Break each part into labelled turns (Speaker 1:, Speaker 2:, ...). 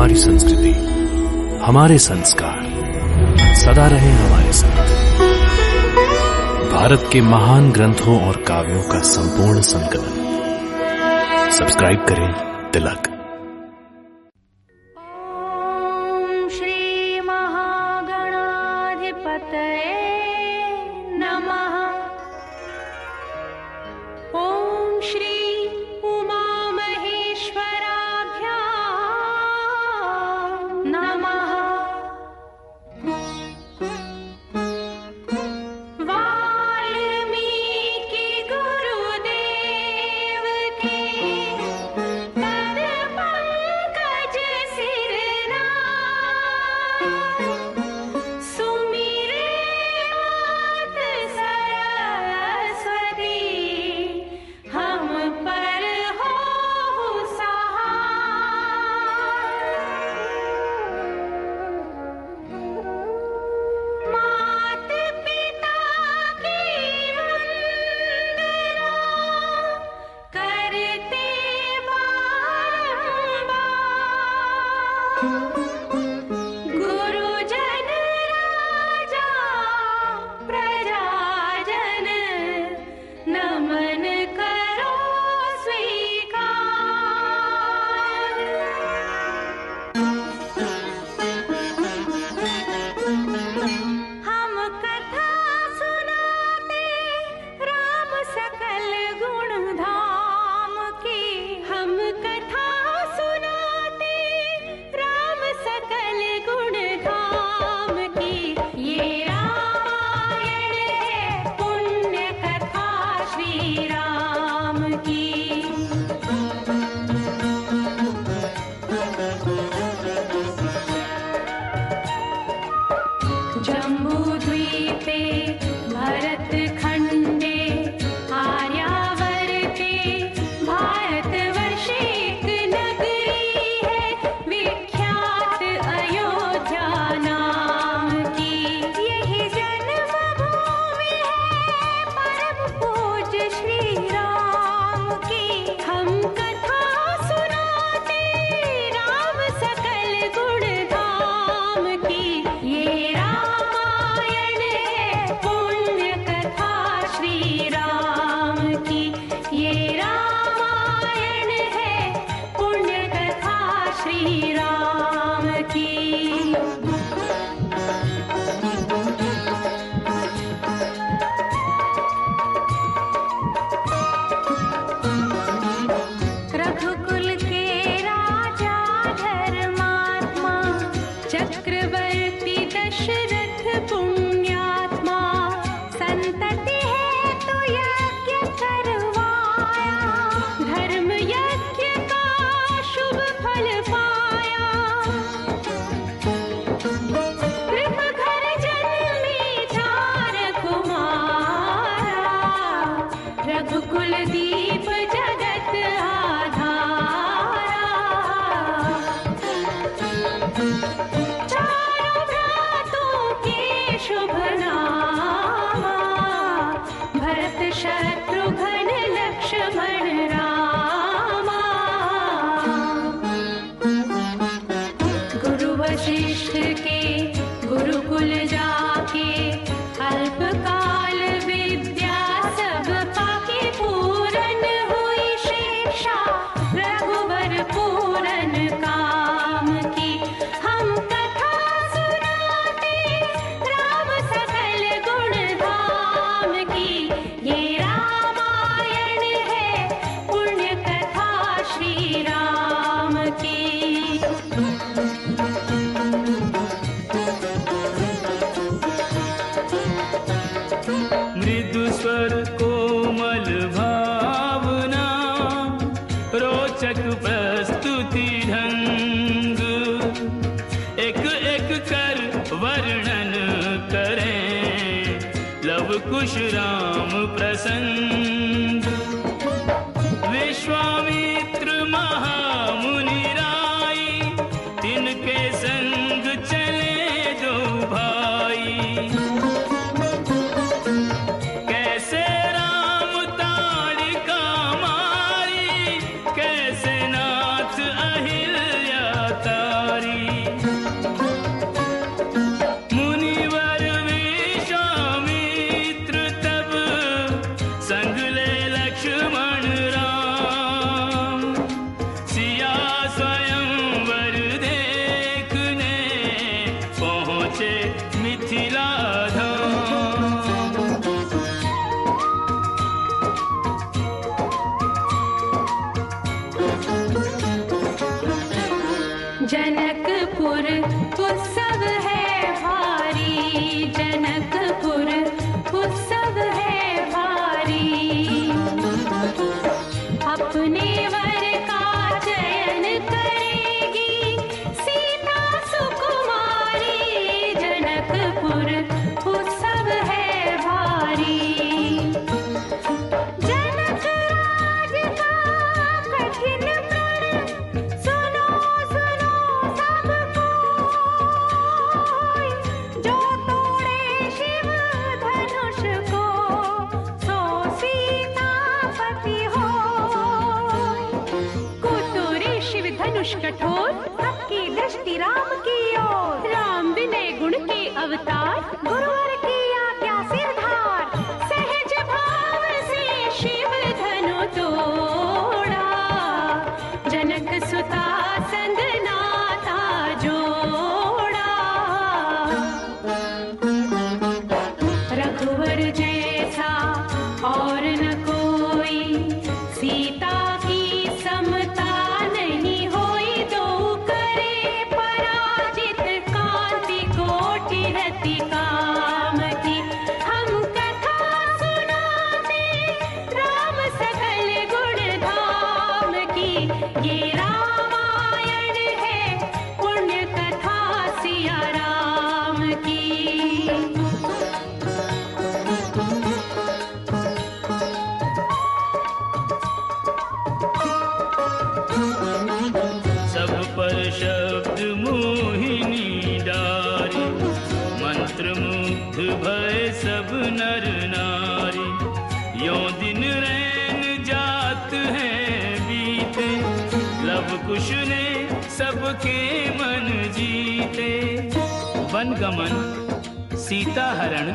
Speaker 1: हमारी संस्कृति, हमारे संस्कार सदा रहे हमारे साथ। भारत के महान ग्रंथों और काव्यों का संपूर्ण संकलन। सब्सक्राइब करें तिलक।
Speaker 2: ओम श्री महागणाधिपतये नमः। ओम श्री उमा महेश्वराभ्यां नमः। वाल्मीकि गुरुदेव के पद पंकज सिरनाथ, सुमिरे मात सरस्वती, हम पर हो सहाय। मात पिता की वंदना करते बारंबार, गुरुजन राजा प्रजाजन, नमन करो स्वीकार। हम कथा सुनाते राम सकल गुण धाम की। हम कथा सुनाते राम सकल गुण धाम की। ये रामायण है पुण्य कथा श्री राम की। जम्बूद्वीपे भरत खंडे आर्यावर्ते भारतवर्षे एक नगरी है विख्यात अयोध्या नाम की। यही जन्मभूमि है परम पूज्य श्री राम की। हम कथा सुनाते राम सकल गुण धाम की। ये रामायण है पुण्य कथा श्री राम की। ये रामायण है पुण्य कथा श्री राम की। रघुकुल के राजा धर्मात्मा, चक्रवर्ती दशरथ पुण्यात्मा, संतति है तो यज्ञ करवाया, धर्म यज्ञ का शुभ फल पाया। कृप घर जन्मी चार कुमारा, रघुकुल दीप जगत आधारा। चारों भ्रातों के शुभ नामा, भरत शत्रुघ्न लक्ष्मण रामा। गुरु वशिष्ठ के गुरुकुल जाके, अल्पकाल विद्या सब पाके, पूरन हुई शिक्षा रघुवर पूरन काम की। हम कथा सुनाते राम सकल गुण धाम की। ये रामायण है पुण्य कथा श्री राम की।
Speaker 3: मृदु स्वर कोमल भावना, रोचक प्रस्तुति ढंग, एक एक कर वर्णन करें लव कुश राम प्रसंग। विश्वामित्र महामुनि राई, तिनके संग चले दो भाई। कैसे राम ताड़िका मारी, कैसे नाथ अहिल्या तारी।
Speaker 2: जनकपुर उत्सव है भारी, जनकपुर उत्सव है भारी। अपने वर का चयन करेगी सीता सुकुमारी, जनकपुर उत्सव है भारी। जनक राज का कठिन प्रण सुनो सुनो सब कोई, जो तोड़े शिव धनुष को सो सीतापति होय। कुतुरी शिव धनुष कठोर, सबकी दृष्टि राम की ओर। राम विनय गुण के अवतार, गुरुवर की आज्ञा सिरधार। सहज भाव से शिव धनु तोड़ा, जनक सुता संग नाता जोड़ा। रघुवर जैसा और न कोई, सीता की समता नहीं होई। दो करे पराजित, कांति कोटि रति काम की। हम कथा सुनाते राम सकल गुण धाम की। ये रामायण है पुण्य कथा सिया राम की।
Speaker 3: सब पर शब्द मोहिनी डारी, मंत्र मुग्ध भय सब नर नारी। यों दिन रैन जात हैं बीते, लव कुश ने सबके मन जीते। वन गमन, सीता हरण,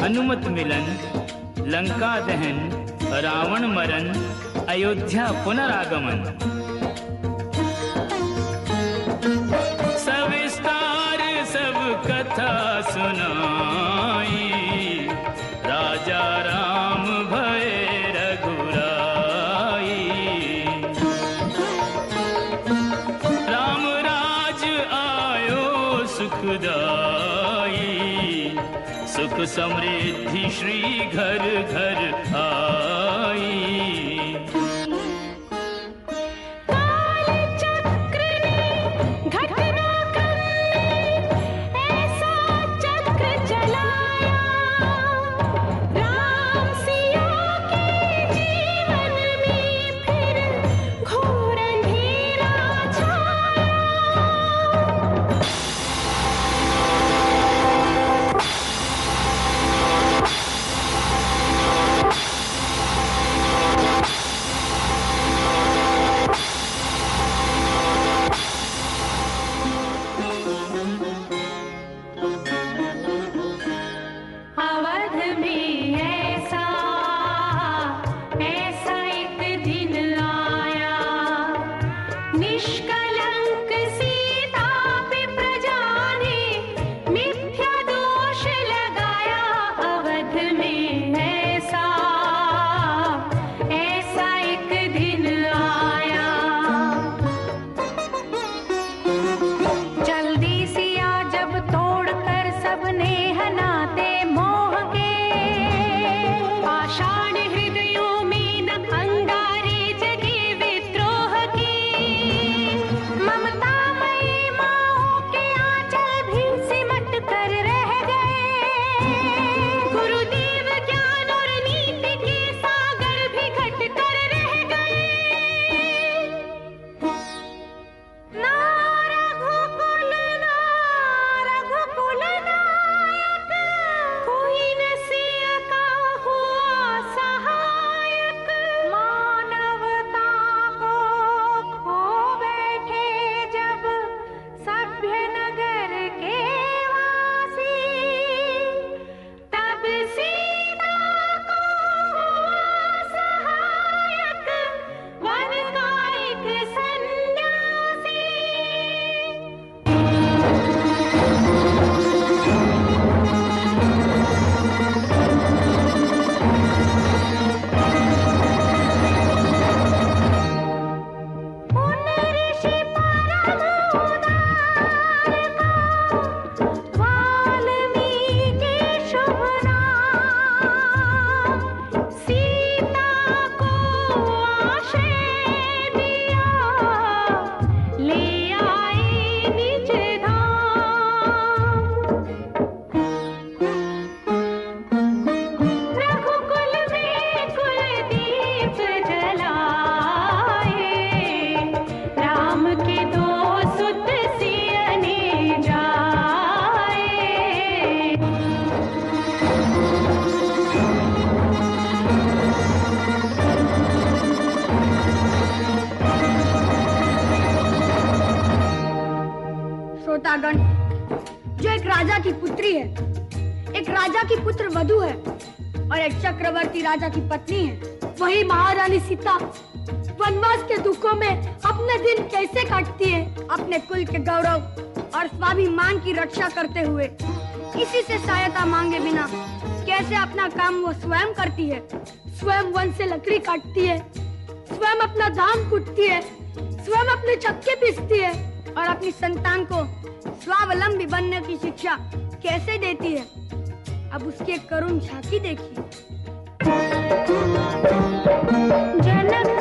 Speaker 3: हनुमत मिलन, लंका दहन, रावण मरण, अयोध्या पुनरागमन। सविस्तार सब कथा सुनाई, राजा राम भय रघुराई। राम राज आयो सुखदाई, सुख समृद्धि श्री घर घर आई।
Speaker 2: काल चक्र ने घटना करने ऐसा चक्र चलाया, राम सिया के जीवन में फिर घोर अंधेरा छाया।
Speaker 4: श्रोतागण, जो एक राजा की पुत्री है, एक राजा की पुत्र वधू है और एक चक्रवर्ती राजा की पत्नी है, वही महारानी सीता वनवास के दुखों में अपने दिन कैसे काटती है, अपने कुल के गौरव और स्वाभिमान की रक्षा करते हुए किसी से सहायता मांगे बिना कैसे अपना काम वो स्वयं करती है। स्वयं वन से लकड़ी काटती है, स्वयं अपना धान कूटती है, स्वयं अपने चक्के पीसती है और अपनी संतान को स्वावलंबी बनने की शिक्षा कैसे देती है। अब उसकी एक करुण झांकी देखिए।
Speaker 2: जनक